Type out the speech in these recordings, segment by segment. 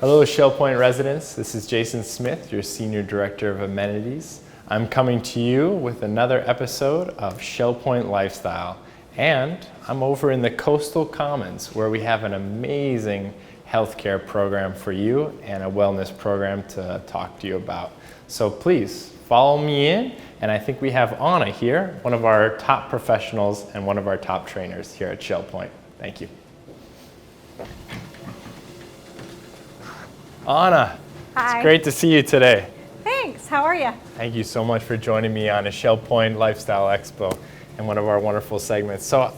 Hello, Shell Point residents. This is Jason Smith, your Senior Director of Amenities. I'm coming to you with another episode of Shell Point Lifestyle. And I'm over in the Coastal Commons where we have an amazing healthcare program for you and a wellness program to talk to you about. So please follow me in. And I think we have Anna here, one of our top professionals and one of our top trainers here at Shell Point. Thank you. Anna, Hi. It's great to see you today. Thanks, how are you? Thank you so much for joining me on a Shell Point Lifestyle Expo and one of our wonderful segments. So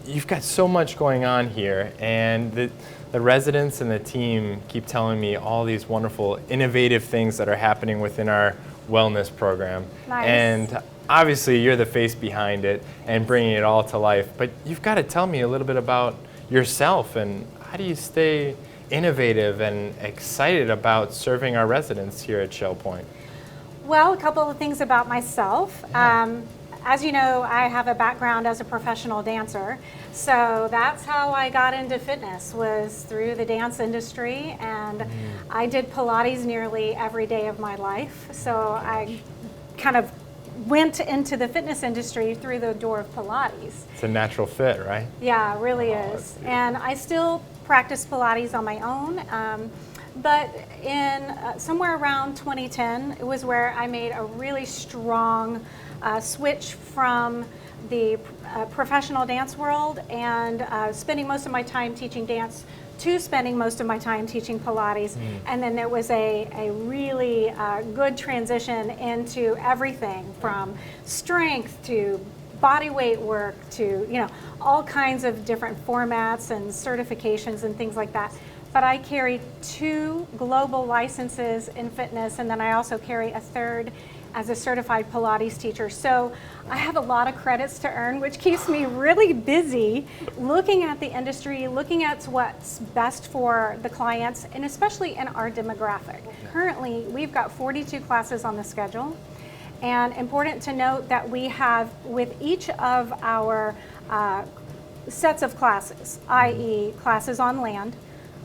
you've got so much going on here, and the residents and the team keep telling me all these wonderful, innovative things that are happening within our wellness program. Nice. And obviously you're the face behind it and bringing it all to life, but you've got to tell me a little bit about yourself and how do you stay innovative and excited about serving our residents here at Shell Point? Well, a couple of things about myself. Yeah. As you know, I have a background as a professional dancer, so that's how I got into fitness, was through the dance industry, and I did Pilates nearly every day of my life, so I kind of went into the fitness industry through the door of Pilates. It's a natural fit, right? Yeah, it really is. And I still practice Pilates on my own, but in somewhere around 2010, it was where I made a really strong switch from the professional dance world and spending most of my time teaching dance to spending most of my time teaching Pilates. And then there was a really good transition into everything from strength to body weight work to, all kinds of different formats and certifications and things like that. But I carry 2 global licenses in fitness, and then I also carry a third as a certified Pilates teacher. So I have a lot of credits to earn, which keeps me really busy looking at the industry, looking at what's best for the clients, and especially in our demographic. Currently, we've got 42 classes on the schedule. And important to note that we have, with each of our sets of classes, i.e. classes on land,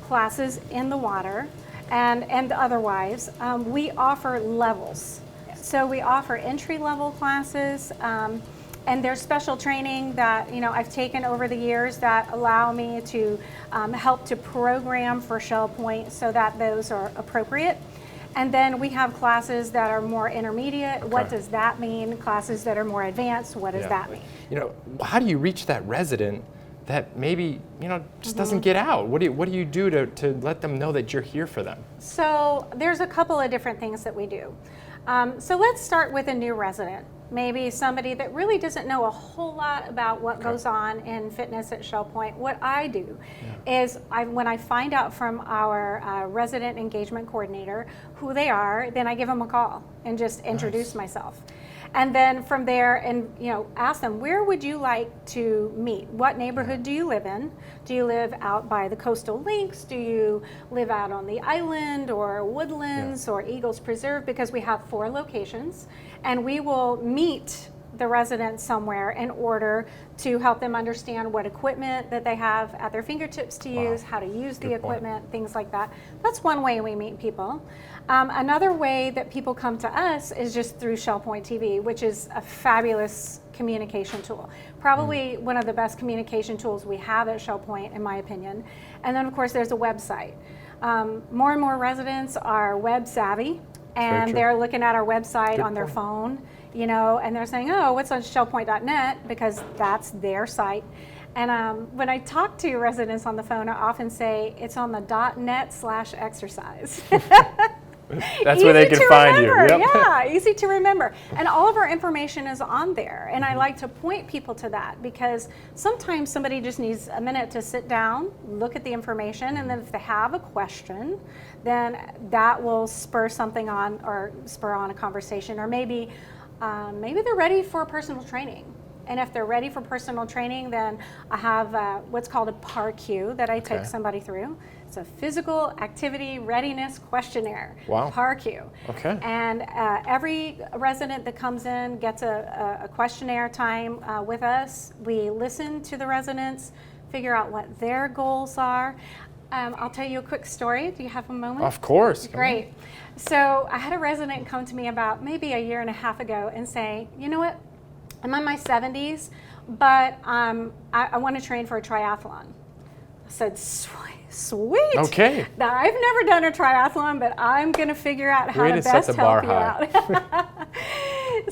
classes in the water, and otherwise, we offer levels. So we offer entry-level classes, and there's special training that I've taken over the years that allow me to help to program for Shell Point so that those are appropriate. And then we have classes that are more intermediate. Okay. What does that mean? Classes that are more advanced, what does that mean? How do you reach that resident that maybe, just doesn't get out? What do you do to let them know that you're here for them? So there's a couple of different things that we do. So let's start with a new resident. Maybe somebody that really doesn't know a whole lot about what goes on in fitness at Shell Point. What I do is when I find out from our resident engagement coordinator who they are, then I give them a call and just introduce myself. And then from there, and ask them, where would you like to meet? What neighborhood do you live in? Do you live out by the coastal links? Do you live out on the island or Woodlands or Eagles Preserve? Because we have 4 locations, and we will meet the residents somewhere in order to help them understand what equipment that they have at their fingertips to use, how to use the equipment, things like that. That's one way we meet people. Another way that people come to us is just through Shell Point TV, which is a fabulous communication tool. Probably one of the best communication tools we have at Shell Point, in my opinion. And then, of course, there's a website. More and more residents are web savvy, and they're looking at our website on their phone, and they're saying, oh, what's on shellpoint.net, because that's their site. And when I talk to residents on the phone, I often say it's on the .net/exercise. That's where they can find you. Yep. Yeah, easy to remember. And all of our information is on there. And I like to point people to that because sometimes somebody just needs a minute to sit down, look at the information, and then if they have a question, then that will spur something on or spur on a conversation. Or maybe they're ready for personal training. And if they're ready for personal training, then I have what's called a PARQ that I take somebody through. It's a physical activity readiness questionnaire. Wow. PARQ. Okay. And every resident that comes in gets a questionnaire time with us. We listen to the residents, figure out what their goals are. I'll tell you a quick story. Do you have a moment? Of course. Great. So I had a resident come to me about maybe a year and a half ago and say, you know what, I'm in my 70s, but I want to train for a triathlon. I said, sweet. Okay. Now, I've never done a triathlon, but I'm going to figure out how to set best the help bar you high. out.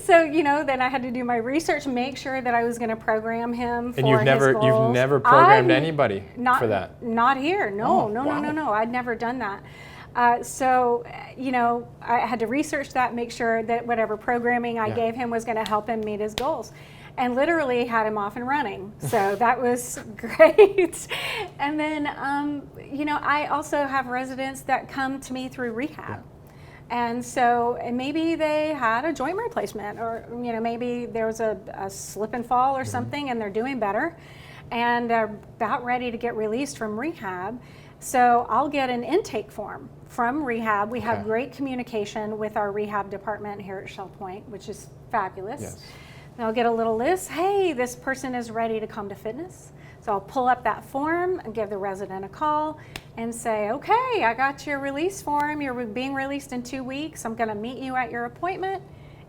So, then I had to do my research, make sure that I was going to program him for And you've his goals. never programmed anybody for that? Not here. No, Oh, no, wow. no, no, no. I'd never done that. So, I had to research that, make sure that whatever programming I gave him was going to help him meet his goals. And literally had him off and running. So that was great. And then, I also have residents that come to me through rehab. And so maybe they had a joint replacement, or maybe there was a slip and fall or something, and they're doing better, and they're about ready to get released from rehab. So I'll get an intake form from rehab. We have great communication with our rehab department here at Shell Point, which is fabulous. Yes. And I'll get a little list. Hey, this person is ready to come to fitness. So I'll pull up that form and give the resident a call and say, okay, I got your release form. You're being released in 2 weeks. I'm going to meet you at your appointment,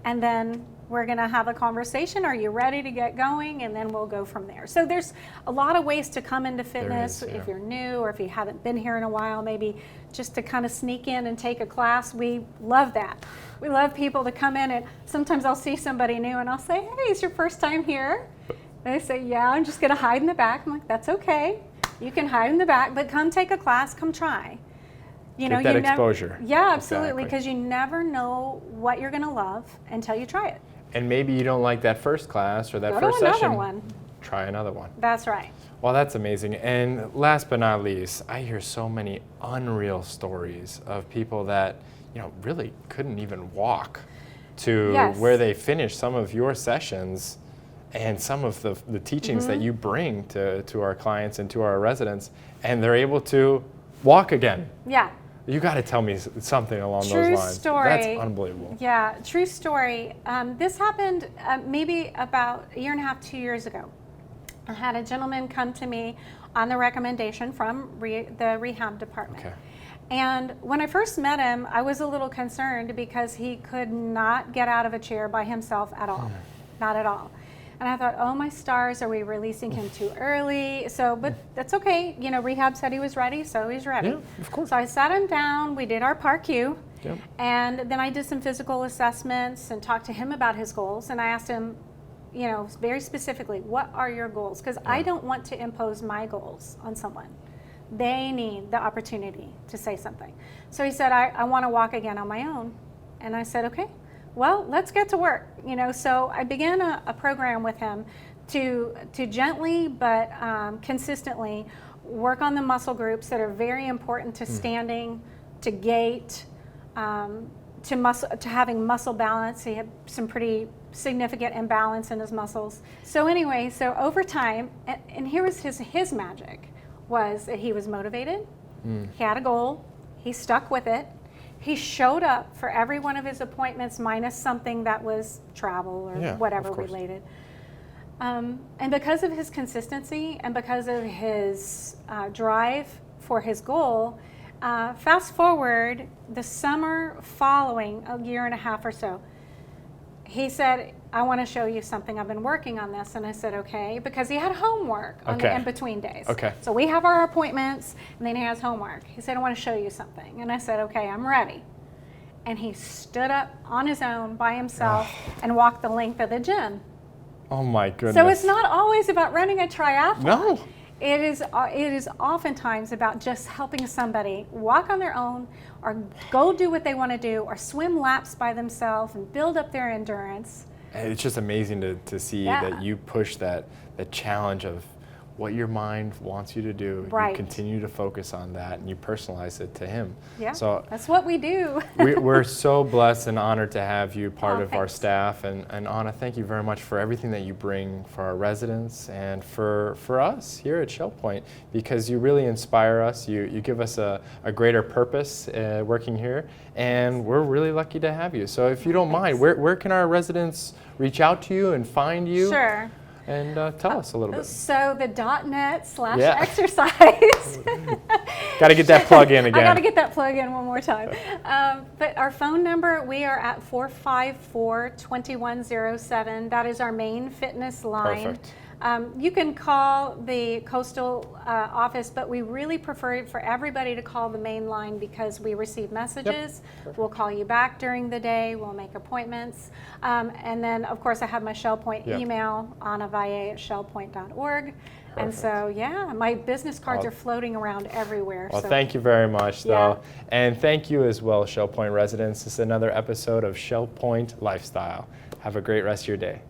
and then we're going to have a conversation. Are you ready to get going? And then we'll go from there. So there's a lot of ways to come into fitness if you're new, or if you haven't been here in a while, maybe just to kind of sneak in and take a class. We love that. We love people to come in, and sometimes I'll see somebody new and I'll say, hey, it's your first time here? And they say, yeah, I'm just going to hide in the back. I'm like, that's okay. You can hide in the back, but come take a class, come try. Get that exposure. Yeah, absolutely, because you never know what you're going to love until you try it. And maybe you don't like that first class or that Go first to another session. one. Try another one. That's right. Well, that's amazing. And last but not least, I hear so many unreal stories of people that, really couldn't even walk to where they finish some of your sessions, and some of the teachings that you bring to our clients and to our residents, and they're able to walk again. Yeah. You got to tell me something along those lines. True story. That's unbelievable. Yeah, true story. This happened maybe about a year and a half, 2 years ago. I had a gentleman come to me on the recommendation from the rehab department. Okay. And when I first met him, I was a little concerned because he could not get out of a chair by himself at all. Not at all. And I thought, oh my stars, are we releasing him too early? So, but that's okay. Rehab said he was ready, so he's ready. Yeah, of course. So I sat him down, we did our PAR-Q, Yep. and then I did some physical assessments and talked to him about his goals. And I asked him, very specifically, what are your goals? Because I don't want to impose my goals on someone. They need the opportunity to say something. So he said, I want to walk again on my own. And I said, okay. Well, let's get to work. So I began a program with him to gently but consistently work on the muscle groups that are very important to standing, to gait, to having muscle balance. He had some pretty significant imbalance in his muscles. So anyway, over time, and here was his magic, was that he was motivated. He had a goal. He stuck with it. He showed up for every one of his appointments, minus something that was travel or whatever related. And because of his consistency and because of his drive for his goal, fast forward the summer following, a year and a half or so, he said, I want to show you something. I've been working on this. And I said, okay, because he had homework on the in-between days. Okay. So we have our appointments, and then he has homework. He said, I want to show you something. And I said, okay, I'm ready. And he stood up on his own by himself and walked the length of the gym. Oh my goodness. So it's not always about running a triathlon. No. It is oftentimes about just helping somebody walk on their own, or go do what they want to do, or swim laps by themselves and build up their endurance. And it's just amazing to see that you push that challenge of what your mind wants you to do. Right. You continue to focus on that, and you personalize it to him. Yeah, so that's what we do. we're so blessed and honored to have you part of our thanks. staff. And Anna, thank you very much for everything that you bring for our residents and for us here at Shell Point, because you really inspire us. You give us a greater purpose working here, and we're really lucky to have you. So if you don't mind, where can our residents reach out to you and find you? Sure. And tell us a little bit. So the .net/exercise. Got to get that plug in again. I got to get that plug in one more time. But our phone number, we are at 454-2107. That is our main fitness line. Perfect. You can call the coastal office, but we really prefer it for everybody to call the main line because we receive messages. Yep. We'll call you back during the day. We'll make appointments. And then, of course, I have my ShellPoint email, annavalle@shellpoint.org. And so, yeah, my business cards are floating around everywhere. Well, so. thank you very much, though. And thank you as well, ShellPoint residents. This is another episode of ShellPoint Lifestyle. Have a great rest of your day.